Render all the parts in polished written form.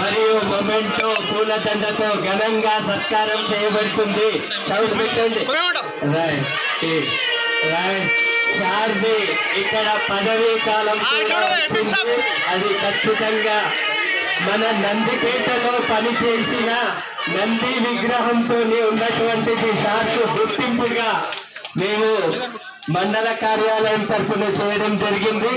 మరియు మొమెంటో పూలదండతో ఘనంగా సత్కారం చేయబడుతుంది. సౌండ్ పెట్టండి. సార్ది ఇక్కడ పదవీ కాలం అది ఖచ్చితంగా మన నందిపేటలో పనిచేసిన నంది విగ్రహంతో ఉన్నటువంటిది సార్కు గుర్తింపుగా మేము మండల కార్యాలయం తరఫున చేయడం జరిగింది.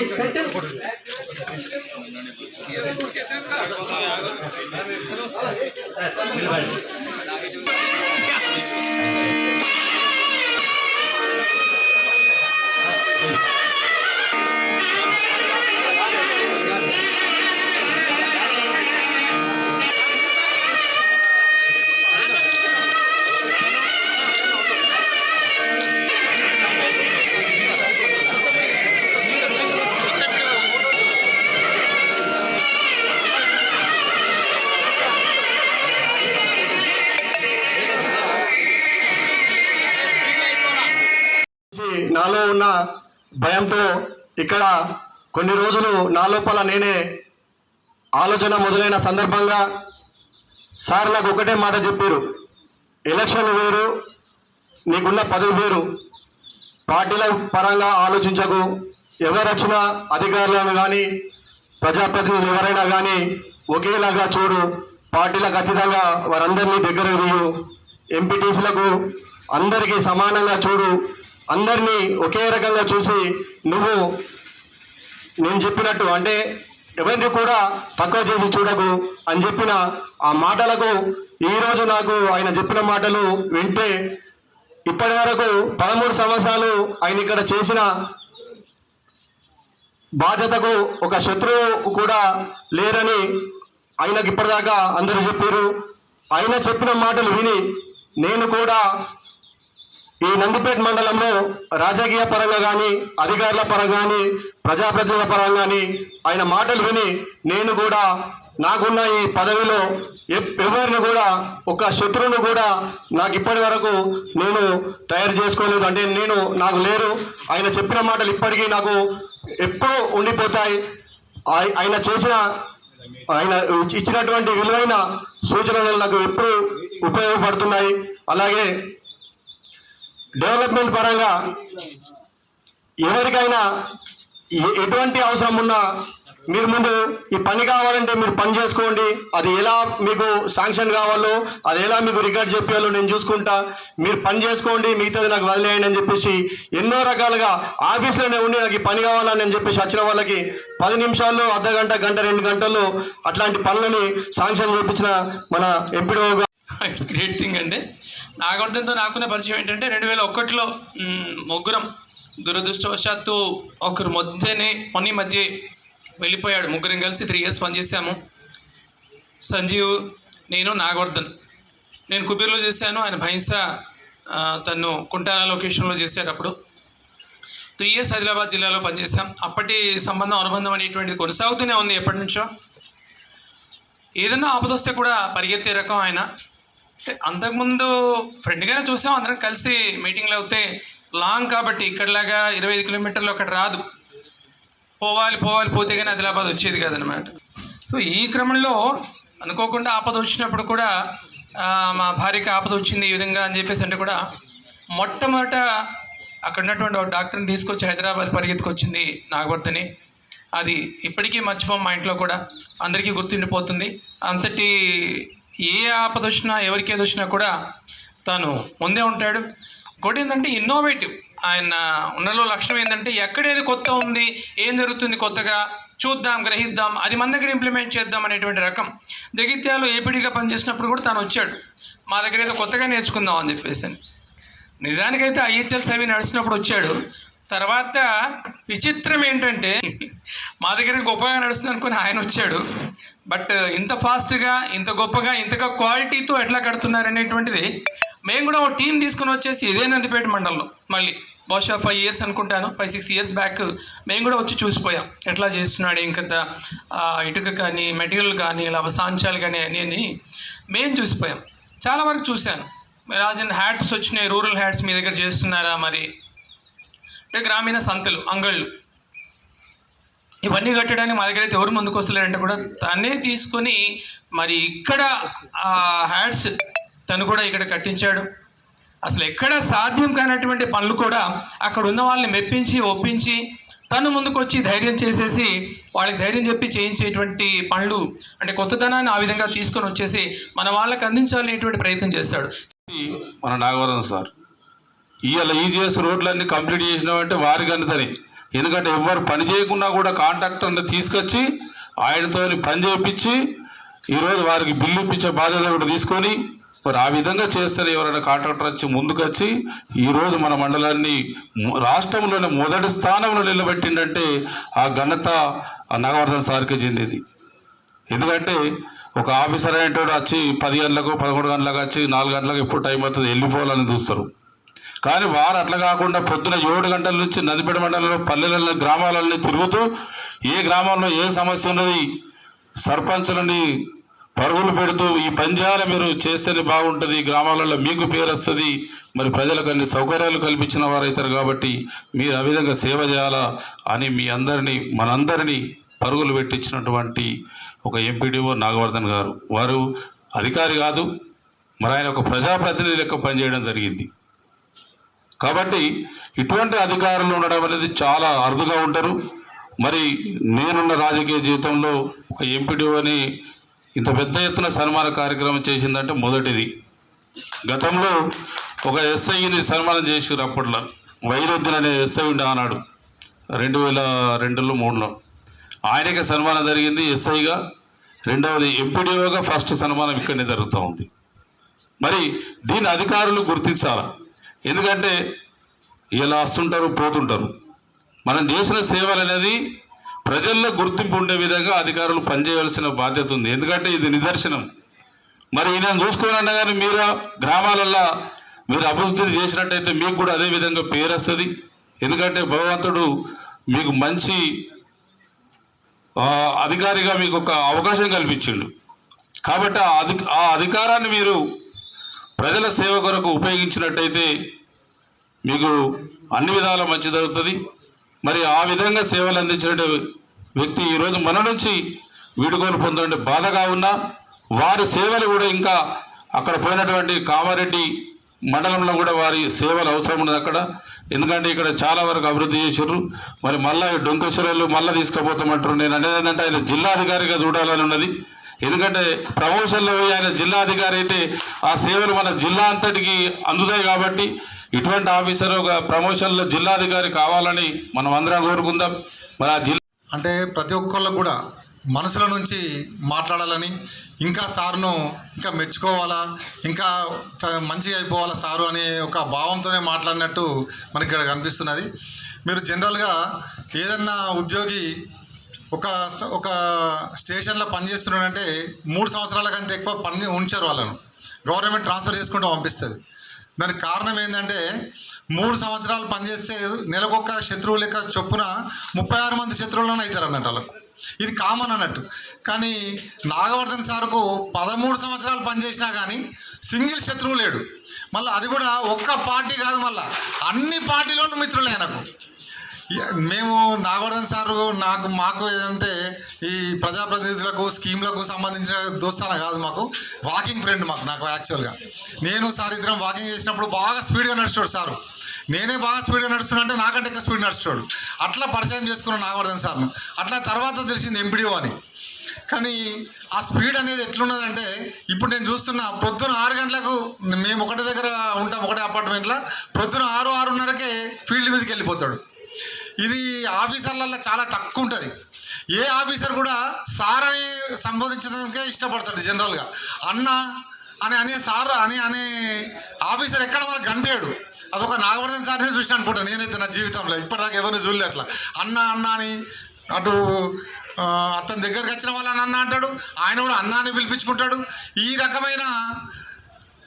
నాలో ఉన్న భయంతో ఇక్కడ కొన్ని రోజులు నా లోపల నేనే ఆలోచన మొదలైన సందర్భంగా సార్ నాకు ఒకటే మాట చెప్పారు, ఎలక్షన్ వేరు, నీకున్న పదవి వేరు, పార్టీల పరంగా ఆలోచించకు, ఎవరొచ్చినా అధికారులను కానీ ప్రజాప్రతినిధులు ఎవరైనా కానీ ఒకేలాగా చూడు, పార్టీలకు అతీతంగా వారందరినీ దగ్గర తీయు, ఎంపీటీసీలకు అందరికీ సమానంగా చూడు, అందరినీ ఒకే రకంగా చూసి నువ్వు నేను చెప్పినట్టు అంటే ఎవరిని కూడా తక్కువ చేసి చూడకు అని చెప్పిన ఆ మాటలకు ఈరోజు నాకు ఆయన చెప్పిన మాటలు వింటే ఇప్పటి వరకు 13 సంవత్సరాలు ఆయన ఇక్కడ చేసిన బాధ్యతకు ఒక శత్రువు కూడా లేరని ఆయనకి ఇప్పటిదాకా అందరూ చెప్పారు. ఆయన చెప్పిన మాటలు విని నేను కూడా ఈ నందిపేట మండలంలో రాజకీయ పరంగా కానీ అధికారుల పరంగా కానీ ప్రజాప్రతినిధుల పరంగా కానీ ఆయన మాటలు విని నేను కూడా నాకున్న ఈ పదవిలో ఎవరిని కూడా ఒక శత్రువును కూడా నాకు ఇప్పటి వరకు నేను తయారు చేసుకోలేదు. అంటే నాకు లేరు. ఆయన చెప్పిన మాటలు ఇప్పటికీ నాకు ఎప్పుడూ ఉండిపోతాయి. ఆయన ఇచ్చినటువంటి విలువైన సూచనలు నాకు ఎప్పుడూ ఉపయోగపడుతున్నాయి. అలాగే డెవలప్మెంట్ పరంగా ఎవరికైనా ఎటువంటి అవసరం ఉన్నా మీరు ముందు ఈ పని కావాలంటే మీరు పని చేసుకోండి, అది ఎలా మీకు శాంక్షన్ కావాలో అది ఎలా మీకు రికార్డ్ చెప్పాలో నేను చూసుకుంటా, మీరు పని చేసుకోండి, మిగతాది నాకు వదిలేయండి అని చెప్పేసి ఎన్నో రకాలుగా ఆఫీస్లోనే ఉండి నాకు ఈ పని కావాలని చెప్పేసి వచ్చిన వాళ్ళకి 10 నిమిషాల్లో అర్ధగంట, గంట, 2 గంటల్లో అట్లాంటి పనులని శాంక్షన్ చేయించిన మన ఎంపీడో. ఇట్స్ గ్రేట్ థింగ్ అండి. నాగవర్ధన్తో నాకున్న పరిచయం ఏంటంటే 2001లో ముగ్గురం దురదృష్టవశాత్తు ఒకరు మధ్య వెళ్ళిపోయాడు. ముగ్గురం కలిసి 3 years పనిచేసాము. సంజీవ్, నేను, నాగవర్ధన్. నేను కుబీర్లో చేశాను, ఆయన భైంసా తను కుంటాల లొకేషన్లో చేసేటప్పుడు 3 years ఆదిలాబాద్ జిల్లాలో పనిచేసాం. అప్పటి అనుబంధం అనేటువంటిది కొనసాగుతూనే ఉంది ఎప్పటి నుంచో. ఏదన్నా ఆపదొస్తే కూడా పరిగెత్తే రకం ఆయన. అంతకుముందు ఫ్రెండ్గానే చూసాం, అందరం కలిసి మీటింగ్లు అవుతే లాంగ్ కాబట్టి ఇక్కడలాగా 25 కిలోమీటర్లు అక్కడ రాదు, పోతే కానీ ఆదిలాబాద్ వచ్చేది కాదనమాట. సో ఈ క్రమంలో అనుకోకుండా ఆపద వచ్చినప్పుడు కూడా మా భార్యకి ఆపద వచ్చింది ఈ విధంగా అని చెప్పేసి అంటే కూడా మొట్టమొదట అక్కడ ఉన్నటువంటి ఒక డాక్టర్ని తీసుకొచ్చి హైదరాబాద్ పరిగెత్తుకొచ్చింది నాగవర్ధని. అది ఇప్పటికీ మర్చిపోం, మా ఇంట్లో కూడా అందరికీ గుర్తుండిపోతుంది. అంతటి ఏ ఆపద వచ్చినా ఎవరికి ఏది వచ్చినా కూడా తను ముందే ఉంటాడు. ఇంకోటి ఏంటంటే ఇన్నోవేటివ్. ఆయన ఉన్నలో లక్షణం ఏంటంటే ఎక్కడేది కొత్త ఉంది, ఏం జరుగుతుంది కొత్తగా చూద్దాం, గ్రహిద్దాం, అది మన దగ్గర ఇంప్లిమెంట్ చేద్దాం అనేటువంటి రకం. జగిత్యాలో ఏపీడీగా పనిచేసినప్పుడు కూడా తను వచ్చాడు, మా దగ్గర ఏదో కొత్తగా నేర్చుకుందాం అని చెప్పేసి. నిజానికైతే IHLs అవి నడిచినప్పుడు వచ్చాడు. తర్వాత విచిత్రం ఏంటంటే మా దగ్గర గొప్పగా నడుస్తుంది అనుకుని ఆయన వచ్చాడు. బట్ ఇంత ఫాస్ట్గా, ఇంత గొప్పగా, ఇంతగా క్వాలిటీతో ఎట్లా కడుతున్నారనేటువంటిది మేము కూడా ఒక టీం తీసుకుని వచ్చేసి ఇదే నందిపేట మండలంలో మళ్ళీ బహుశా 5 years అనుకుంటాను, 5-6 years బ్యాక్ మేము కూడా వచ్చి చూసిపోయాం ఎట్లా చేస్తున్నాడు. ఇంకా ఇటుక కానీ, మెటీరియల్ కానీ, ఇలా సాంచాలు కానీ అని మేము చూసిపోయాం. చాలా వరకు చూశాను. రాజన్ హ్యాట్స్ వచ్చినాయి, రూరల్ హ్యాట్స్ మీ దగ్గర చేస్తున్నారా మరి అంటే గ్రామీణ సంతలు, అంగళ్ళు ఇవన్నీ కట్టడానికి మా దగ్గర అయితే ఎవరు ముందుకు వస్తలేరంటే కూడా తనే తీసుకొని మరి ఇక్కడ హ్యాట్స్ తను కూడా ఇక్కడ కట్టించాడు. అసలు ఎక్కడ సాధ్యం కానటువంటి పనులు కూడా అక్కడ ఉన్న వాళ్ళని మెప్పించి ఒప్పించి తను ముందుకు వచ్చి ధైర్యం చేసేసి వాళ్ళకి ధైర్యం చెప్పి చేయించేటువంటి పనులు అంటే కొత్తదనాన్ని ఆ విధంగా తీసుకొని వచ్చేసి మన వాళ్ళకి అందించాలనేటువంటి ప్రయత్నం చేస్తాడు మన నాగవరం సార్. ఇవాళ ఈజీఎస్ రోడ్లన్నీ కంప్లీట్ చేసినామంటే వారికి అందుతని, ఎందుకంటే ఎవరు పని చేయకుండా కూడా కాంట్రాక్టర్ని తీసుకొచ్చి ఆయనతో పని చేయించి ఈరోజు వారికి బిల్లు ఇప్పించే బాధ్యత కూడా తీసుకొని మరి ఆ విధంగా చేస్తారు. ఎవరైనా కాంట్రాక్టర్ వచ్చి ముందుకు వచ్చి ఈరోజు మన మండలాన్ని రాష్ట్రంలోనే మొదటి స్థానంలో నిలబెట్టిందంటే ఆ ఘనత నాగవర్ధన్ సార్కి చెందింది. ఎందుకంటే ఒక ఆఫీసర్ అనేటోడు వచ్చి 10 గంటలకు 11 గంటలకు వచ్చి 4 గంటలకు ఎప్పుడు టైం అవుతుంది వెళ్ళిపోవాలని చూస్తారు. కానీ వారు అట్లా కాకుండా పొద్దున 7 గంటల నుంచి నదిపేట మండలంలో పల్లెలలో గ్రామాలని తిరుగుతూ ఏ గ్రామంలో ఏ సమస్య ఉన్నది సర్పంచులని పరుగులు పెడుతూ ఈ పంజాలు మీరు చేస్తేనే బాగుంటుంది, గ్రామాలలో మీకు పేరు వస్తుంది, మరి ప్రజలకు అన్ని సౌకర్యాలు కల్పించిన వారైతారు కాబట్టి మీరు ఆ విధంగా సేవ చేయాలా అని మీ అందరినీ మనందరినీ పరుగులు పెట్టించినటువంటి ఒక ఎంపీడీఓ నాగవర్ధన్ గారు. వారు అధికారి కాదు, మరి ఆయన ఒక ప్రజాప్రతినిధి లెక్క పనిచేయడం జరిగింది. కాబట్టి ఇటువంటి అధికారులు ఉండడం అనేది చాలా అరుదుగా ఉంటారు. మరి నేనున్న రాజకీయ జీవితంలో ఒక ఎంపీడీఓని ఇంత పెద్ద ఎత్తున సన్మాన కార్యక్రమం చేసిందంటే మొదటిది. గతంలో ఒక ఎస్ఐని సన్మానం చేసారు. అప్పట్లో వైరుద్దీన్ అనే ఎస్ఐ ఉండే ఆనాడు 2002లో 2003లో ఆయనకే సన్మానం జరిగింది ఎస్ఐగా. రెండవది ఎంపీడీఓగా ఫస్ట్ సన్మానం ఇక్కడనే జరుగుతూ ఉంది. మరి దీని అధికారులు గుర్తించాలి. ఎందుకంటే ఇలా వస్తుంటారు పోతుంటారు. మనం చేసిన సేవలు అనేది ప్రజల్లో గుర్తింపు ఉండే విధంగా అధికారులు పనిచేయవలసిన బాధ్యత ఉంది. ఎందుకంటే ఇది నిదర్శనం. మరి ఈయన చూసుకోనన్నా కానీ మీరు గ్రామాలల్లో మీరు అభివృద్ధిని చేసినట్టయితే మీకు కూడా అదే విధంగా పేరు వస్తుంది. ఎందుకంటే భగవంతుడు మీకు మంచి అధికారిగా మీకు ఒక అవకాశం కల్పించిండు. కాబట్టి ఆ అధికారాన్ని మీరు ప్రజల సేవ కొరకు ఉపయోగించినట్టయితే మీకు అన్ని విధాలా మంచి జరుగుతుంది. మరి ఆ విధంగా సేవలు అందించిన వ్యక్తి ఈరోజు మన నుంచి వీడుకోలు పొందంటే బాధగా ఉన్నా వారి సేవలు కూడా ఇంకా అక్కడ పోయినటువంటి కామారెడ్డి మండలంలో కూడా వారి సేవలు అవసరం ఉన్నది అక్కడ. ఎందుకంటే ఇక్కడ చాలా వరకు అభివృద్ధి చేశారు. మరి మళ్ళీ డొంకేశ్వరాలు మళ్ళీ తీసుకుపోతామంటారు. నేను అనేది ఏంటంటే ఆయన జిల్లాధికారిగా చూడాలని ఉన్నది. ఎందుకంటే ప్రమోషన్లో పోయి ఆయన జిల్లాధికారి అయితే ఆ సేవలు మన జిల్లా అంతటికి అందుతాయి. కాబట్టి ఇటువంటి ఆఫీసర్ ఒక ప్రమోషన్లో జిల్లాధికారి కావాలని మనం అందరం కోరుకుందాం. మరి ఆ జిల్లా అంటే ప్రతి ఒక్కళ్ళకు కూడా మనసుల నుంచి మాట్లాడాలని, ఇంకా సార్ను ఇంకా మెచ్చుకోవాలా, ఇంకా మంచిగా అయిపోవాలా సారు అనే ఒక భావంతోనే మాట్లాడినట్టు మనకి ఇక్కడ కనిపిస్తున్నది. మీరు జనరల్గా ఏదన్నా ఉద్యోగి ఒక స్టేషన్లో పనిచేస్తున్నాడంటే 3 సంవత్సరాల కంటే ఎక్కువ పని ఉంచారు. వాళ్ళను గవర్నమెంట్ ట్రాన్స్ఫర్ చేసుకుంటూ పంపిస్తుంది. దానికి కారణం ఏంటంటే 3 సంవత్సరాలు పనిచేస్తే నెలకొక్క శత్రువు లెక్క చొప్పున 36 మంది శత్రువులను అవుతారు అన్నట్టు వాళ్ళకు. ఇది కామన్ అన్నట్టు. కానీ నాగవర్ధన్ సార్కు 13 సంవత్సరాలు పనిచేసినా కానీ సింగిల్ శత్రువు లేడు. మళ్ళీ అది కూడా ఒక్క పార్టీ కాదు, మళ్ళీ అన్ని పార్టీలోనూ మిత్రులే ఆయనకు. మేము నాగవర్ధన్ సారు మాకు ఏదంటే ఈ ప్రజాప్రతినిధులకు స్కీమ్లకు సంబంధించిన దోస్తాన కాదు, మాకు వాకింగ్ ఫ్రెండ్. నాకు యాక్చువల్గా నేను సార్ ఇద్దరం వాకింగ్ చేసినప్పుడు బాగా స్పీడ్గా నడుస్తాడు సారు. నేనే బాగా స్పీడ్గా నడుస్తున్నా అంటే నాకంటే ఎక్కువ స్పీడ్ నడుస్తాడు. అట్లా పరిచయం చేసుకున్నాను నాగవర్ధన్ సార్ను. అట్లా తర్వాత తెలిసింది ఎంపీడీఓ అని. కానీ ఆ స్పీడ్ అనేది ఎట్లున్నదంటే ఇప్పుడు నేను చూస్తున్నా పొద్దున 6 గంటలకు మేము ఒకటి దగ్గర ఉంటాం, ఒకటే అపార్ట్మెంట్లో. పొద్దున 6-6:30కే ఫీల్డ్ మీదకి వెళ్ళిపోతాడు. ఇది ఆఫీసర్లలో చాలా తక్కువ ఉంటుంది. ఏ ఆఫీసర్ కూడా సార్ అని సంబోధించడానికే ఇష్టపడతాడు జనరల్గా. అన్న అనే సార్ అనే ఆఫీసర్ ఎక్కడ మనకు కనిపించాడు. అదొక నాగవర్ధన్ సార్నే చూసిన అనుకుంటాను నేనైతే నా జీవితంలో. ఇప్పటిదాకా ఎవరిని చూడలే అట్లా అన్న అని. అటు అతని దగ్గరికి వచ్చిన వాళ్ళని అన్న అంటాడు, ఆయన కూడా అన్న అని పిలిపించుకుంటాడు. ఈ రకమైన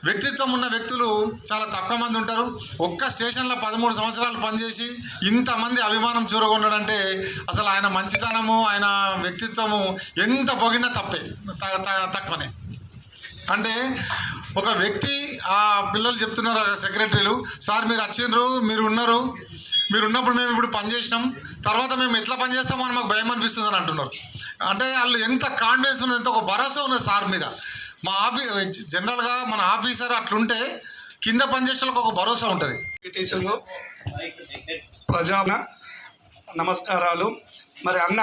వ్యక్తిత్వం ఉన్న వ్యక్తులు చాలా తక్కువ మంది ఉంటారు. ఒక్క స్టేషన్లో 13 సంవత్సరాలు పనిచేసి ఇంతమంది అభిమానం చూరగొన్నాడంటే అసలు ఆయన మంచితనము, ఆయన వ్యక్తిత్వము ఎంత పొగిడినా తక్కువనే. అంటే ఒక వ్యక్తి ఆ పిల్లలు చెప్తున్నారు సెక్రటరీలు, సార్ మీరు వచ్చిండ్రు, మీరు ఉన్నారు, మీరు ఉన్నప్పుడు మేము ఇప్పుడు పని చేసినాం, తర్వాత మేము ఎట్లా పని చేస్తామో అని మాకు భయం అనిపిస్తుంది అని అంటున్నారు. అంటే వాళ్ళు ఎంత కాన్ఫిడెన్స్ ఉన్నది, ఎంత ఒక భరోసా ఉన్నది సార్ మీద. మా జనరల్గా మన ఆఫీసర్ అట్లుంటే కింద పనిచేసే ఒక భరోసా ఉంటుంది. టీచర్లు ప్రజా నమస్కారాలు. మరి అన్న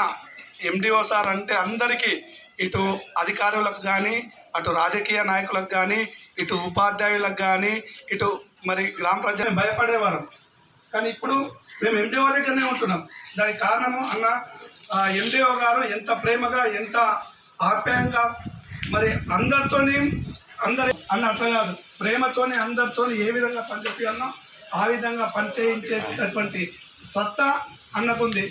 ఎండిఓ సార్ అంటే అందరికీ, ఇటు అధికారులకు కానీ, అటు రాజకీయ నాయకులకు కానీ, ఇటు ఉపాధ్యాయులకు కానీ, ఇటు మరి గ్రామ ప్రజలు భయపడేవాళ్ళం. కానీ ఇప్పుడు మేము ఎండిఓ దగ్గరనే ఉంటున్నాం. దానికి కారణము అన్న ఎండిఓ గారు ఎంత ప్రేమగా, ఎంత ఆప్యాయంగా మరి అందరితోని అన్న అట్లా కాదు, ప్రేమతోని అందరితోని ఏ విధంగా పనిచేయాలనో ఆ విధంగా పనిచేయించేటటువంటి సత్తా అన్నకుంది.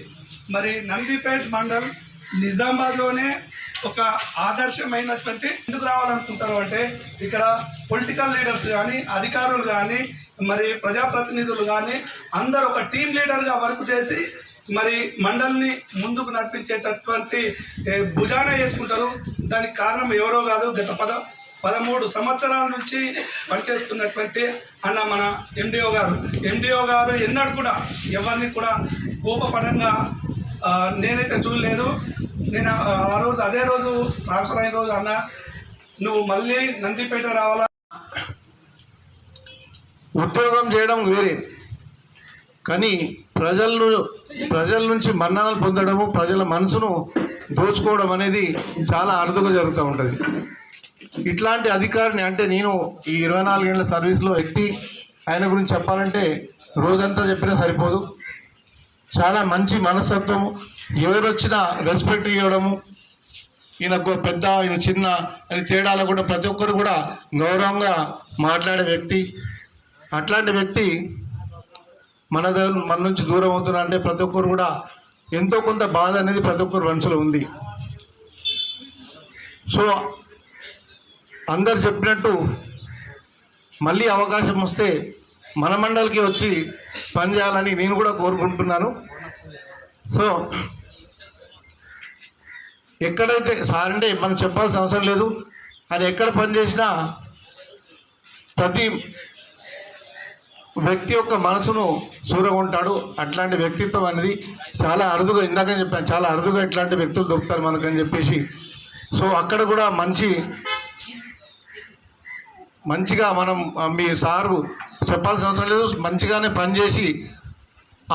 మరి నందిపేట్ మండల్ నిజామాబాద్లోనే ఒక ఆదర్శమైనటువంటి ఎందుకు రావాలనుకుంటారు అంటే, ఇక్కడ పొలిటికల్ లీడర్స్ కానీ, అధికారులు కానీ, మరి ప్రజాప్రతినిధులు కానీ అందరూ ఒక టీం లీడర్గా వర్క్ చేసి మరి మండల్ని ముందుకు నడిపించేటటువంటి భుజాన వేసుకుంటారు. దానికి కారణం ఎవరో కాదు, గత 13 సంవత్సరాల నుంచి పనిచేస్తున్నటువంటి అన్న మన ఎండిఓ గారు ఎన్నడూ కూడా ఎవరిని కూడా కోపపడంగా నేనైతే చూడలేదు. నేను ఆ రోజు అదే రోజు ట్రాన్స్ఫర్ అయిన రోజు అన్న నువ్వు మళ్ళీ నందిపేట రావాలా. ఉద్యోగం చేయడం వేరే, కానీ ప్రజల నుంచి మన్ననలు పొందడము, ప్రజల మనసును దోచుకోవడం అనేది చాలా అరుదుగా జరుగుతూ ఉంటుంది. ఇట్లాంటి అధికారిని అంటే నేను ఈ 24 గంటల సర్వీస్లో వ్యక్తి, ఆయన గురించి చెప్పాలంటే రోజంతా చెప్పినా సరిపోదు. చాలా మంచి మనస్తత్వము, ఎవరు వచ్చినా రెస్పెక్ట్ ఇవ్వడము, ఈయన పెద్ద ఈయన చిన్న అని తేడాలు కూడా ప్రతి ఒక్కరు కూడా గౌరవంగా మాట్లాడే వ్యక్తి. అట్లాంటి వ్యక్తి మన నుంచి దూరం అవుతున్నా అంటే ప్రతి ఒక్కరు కూడా ఎంతో కొంత బాధ అనేది ప్రతి ఒక్కరు మనసులో ఉంది. సో అందరు చెప్పినట్టు మళ్ళీ అవకాశం వస్తే మన మండలికి వచ్చి పనిచేయాలని నేను కూడా కోరుకుంటున్నాను. సో ఎక్కడైతే సార్ అంటే మనం చెప్పాల్సిన అవసరం లేదు, అది ఎక్కడ పనిచేసినా ప్రతి వ్యక్తి యొక్క మనసును చూరగొంటాడు. అట్లాంటి వ్యక్తిత్వం అనేది చాలా అరుదుగా, ఇందాక చెప్పాను, చాలా అరుదుగా ఇట్లాంటి వ్యక్తులు దొరుకుతారు మనకని చెప్పేసి. సో అక్కడ కూడా మంచిగా మనం మీ సారు చెప్పాల్సిన అవసరం లేదు, మంచిగానే పనిచేసి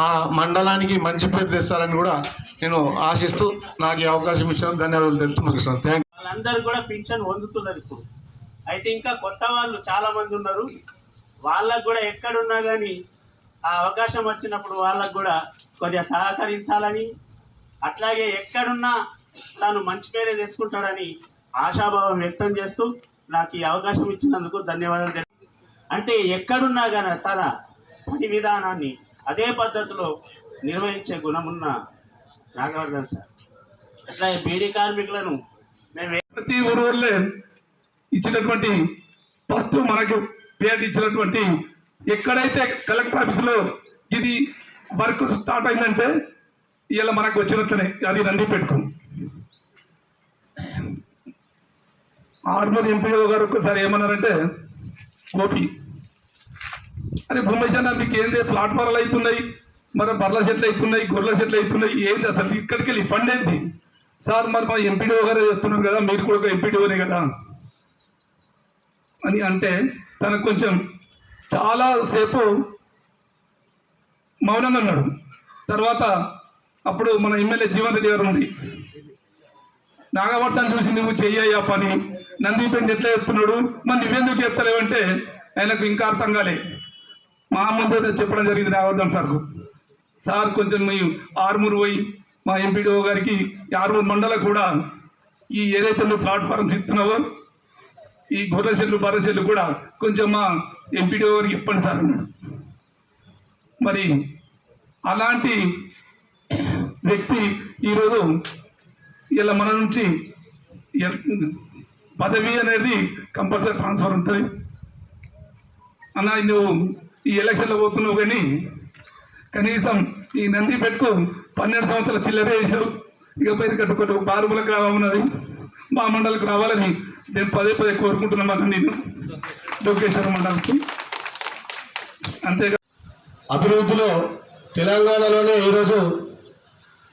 ఆ మండలానికి మంచి పేరు తెస్తారని కూడా నేను ఆశిస్తూ నాకు ఈ అవకాశం ఇచ్చిన ధన్యవాదాలు తెలుపుతూ ముగిస్తాను. Thank you. వాళ్ళందరూ కూడా పింఛన్ పొందుతున్నారు ఇప్పుడు. అయితే ఇంకా కొత్త వాళ్ళు చాలామంది ఉన్నారు. వాళ్ళకు కూడా ఎక్కడున్నా కానీ ఆ అవకాశం వచ్చినప్పుడు వాళ్ళకు కూడా కొద్దిగా సహకరించాలని, అట్లాగే ఎక్కడున్నా తాను మంచి పేరే తెచ్చుకుంటాడని ఆశాభావం వ్యక్తం చేస్తూ నాకు ఈ అవకాశం ఇచ్చినందుకు ధన్యవాదాలు. అంటే ఎక్కడున్నా కానీ తన పని విధానాన్ని అదే పద్ధతిలో నిర్వహించే గుణమున్న నాగవర్ధన్ సార్. అట్లాగే బీడీ కార్మికులను మేము ప్రతి ఊళ్ళో ఇచ్చినటువంటి ఫస్ట్ మనకు పేరు ఇచ్చినటువంటి ఎక్కడైతే కలెక్టర్ ఆఫీసులో ఇది వర్క్ స్టార్ట్ అయిందంటే ఇలా మనకు వచ్చినట్లనే అది నందిపేటకు. ఆర్మూర్ ఎంపీఓ గారు ఒక్కసారి ఏమన్నారంటే, గోపి అరే భూమేశ్వర మీకు ఏంది ప్లాట్ఫారాలు అవుతున్నాయి, మరి బర్ల చెట్లు అవుతున్నాయి, గొర్రెల చెట్లు అవుతున్నాయి, ఏంది అసలు ఇక్కడికి వెళ్ళి ఫండ్ ఏంటి సార్, మరి మన ఎంపీడీఓ గారే చేస్తున్నారు కదా, మీరు కూడా ఒక ఎంపీడీఓనే కదా అని అంటే తనకు కొంచెం చాలాసేపు మౌనంగా ఉన్నాడు. తర్వాత అప్పుడు మన ఎమ్మెల్యే జీవన్ రెడ్డి గారు ఉండి నాగవర్ధన్ చూసి నువ్వు చెయ్యా పని, నందిపేట ఎట్లా చెప్తున్నాడు, మరి నువ్వెందుకు చెప్తలేవంటే ఆయనకు ఇంకా అర్థం కాలే. మా ముందు చెప్పడం జరిగింది నాగవర్ధన్ సార్కు, సార్ కొంచెం మీ ఆర్మూరు పోయి మా ఎంపీడీఓ గారికి ఆర్మూరు మండలం కూడా ఈ ఏదైతే నువ్వు ప్లాట్ఫామ్స్ ఇస్తున్నావో ఈ గొర్రెల చెట్లు బర్రెల చెట్లు కూడా కొంచెం మా ఎంపీడీఓ గారికి చెప్పండి సార్ అన్నాడు. మరి అలాంటి వ్యక్తి ఈరోజు ఇలా మన నుంచి పదవి అనేది కంపల్సరీ ట్రాన్స్ఫర్ ఉంటుంది అన్న. నువ్వు ఈ ఎలక్షన్లో పోతున్నావు కానీ కనీసం ఈ నందిపేటకు 12 సంవత్సరాల చిల్లరే వేసావు, ఇకపై కట్టుకొని బారుములకు రావాలన్నది మా మండలికి రావాలని నేను పదే కోరుకుంటున్నాను నేను లోకేశ్వర మండలికి. అంతేగా అభివృద్ధిలో తెలంగాణలోనే ఈరోజు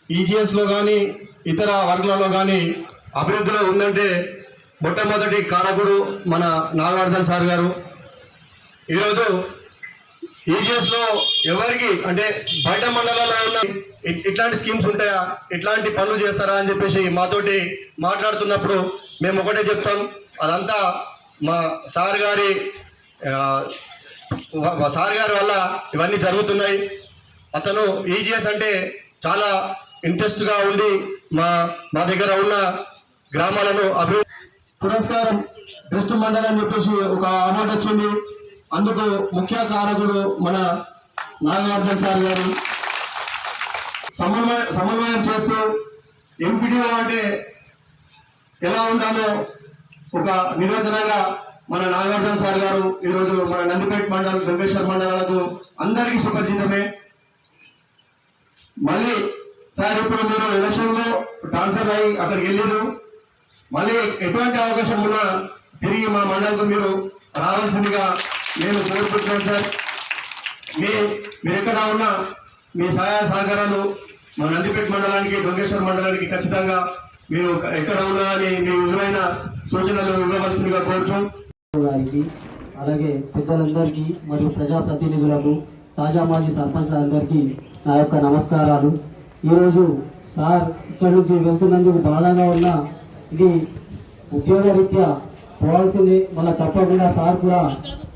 ఈజీఎస్లో కానీ ఇతర వర్గాలలో కానీ అభివృద్ధిలో ఉందంటే మొట్టమొదటి కారకుడు మన నాగవర్ధన్ సార్ గారు. ఈరోజు ఈజీఎస్లో ఎవరికి అంటే బయట మండలాల్లో ఉన్న ఇట్లాంటి స్కీమ్స్ ఉంటాయా, ఇట్లాంటి పనులు చేస్తారా అని చెప్పేసి మాతోటి మాట్లాడుతున్నప్పుడు మేము ఒకటే చెప్తాం, అదంతా మా సార్ గారి వల్ల ఇవన్నీ జరుగుతున్నాయి. అతను ఈజీఎస్ అంటే చాలా ఇంట్రెస్ట్గా ఉండి మా దగ్గర ఉన్న గ్రామాలను అభివృద్ధి పురస్కారం బెస్ట్ మండలి అని చెప్పేసి ఒక అవార్డు వచ్చింది. అందుకు ముఖ్య కారకుడు మన నాగవర్ధన్ సార్ గారు. సమన్వయం చేస్తూ ఎంపీడీఓ అంటే ఎలా ఉండాలో ఒక నిర్వచనంగా మన నాగవర్ధన్ సార్ గారు ఈరోజు మన నందిపేట మండలం, వెంకటేశ్వర మండలాలకు అందరికీ సుపరిచితమే. మళ్ళీ సార్ ఇప్పుడు మీరు ఎలక్షన్లో ట్రాన్స్ఫర్ అయ్యి అక్కడికి వెళ్ళారు. మళ్ళీ ఎటువంటి అవకాశం ఉన్నా తిరిగి మా మండలకు మీరు రావాల్సిందిగా నేను కోరుకుంటున్నాను సార్. మీరు ఎక్కడ ఉన్నా మీ సహాయ సహకారాలు మా నందిపేట మండలానికి, వెంకటేశ్వర మండలానికి ఖచ్చితంగా మీరు ఎక్కడ ఉన్నా అని మీ విలువైన సూచనలు ఇవ్వవలసిందిగా కోరుచు. గారికి అలాగే పెద్దలందరికీ మరియు ప్రజాప్రతినిధులకు, తాజా మాజీ సర్పంచ్లందరికీ నా యొక్క నమస్కారాలు. ఈరోజు సార్ ఇక్కడి నుంచి వెళ్తున్నందుకు బాధగా ఉన్నా ఇది ఉద్యోగరీత్యా పోవాల్సిందే. మళ్ళీ తప్పకుండా సార్ కూడా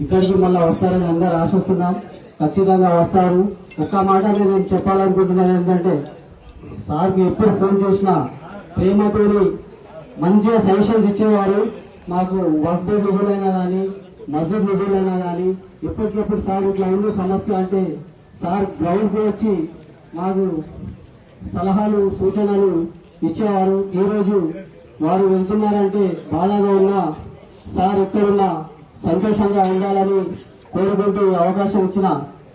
ఇక్కడికి మళ్ళీ వస్తారని అందరూ ఆశిస్తున్నాం. ఖచ్చితంగా వస్తారు. ఒక్క మాట నేను చెప్పాలనుకుంటున్నాను ఏంటంటే, సార్కి ఎప్పుడు ఫోన్ చేసినా ప్రేమతోని మంచిగా సజెషన్స్ ఇచ్చేవారు. మాకు వర్క్ డే నిధులైనా కానీ, మజూర్ నిధులైనా కానీ ఎప్పటికెప్పుడు సార్ ఇట్లా ఉంది సమస్య అంటే సార్ గ్రౌండ్కి వచ్చి మాకు సలహాలు, సూచనలు ఇచ్చేవారు. ఈరోజు వారు వెళ్తున్నారంటే బాధగా ఉన్నా సార్ ఎక్కడున్నా సంతోషంగా ఉండాలని కోరుకుంటూ అవకాశం ఇచ్చిన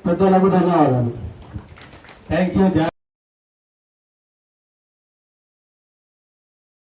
పెద్దలకు ధన్యవాదాలు. Thank you.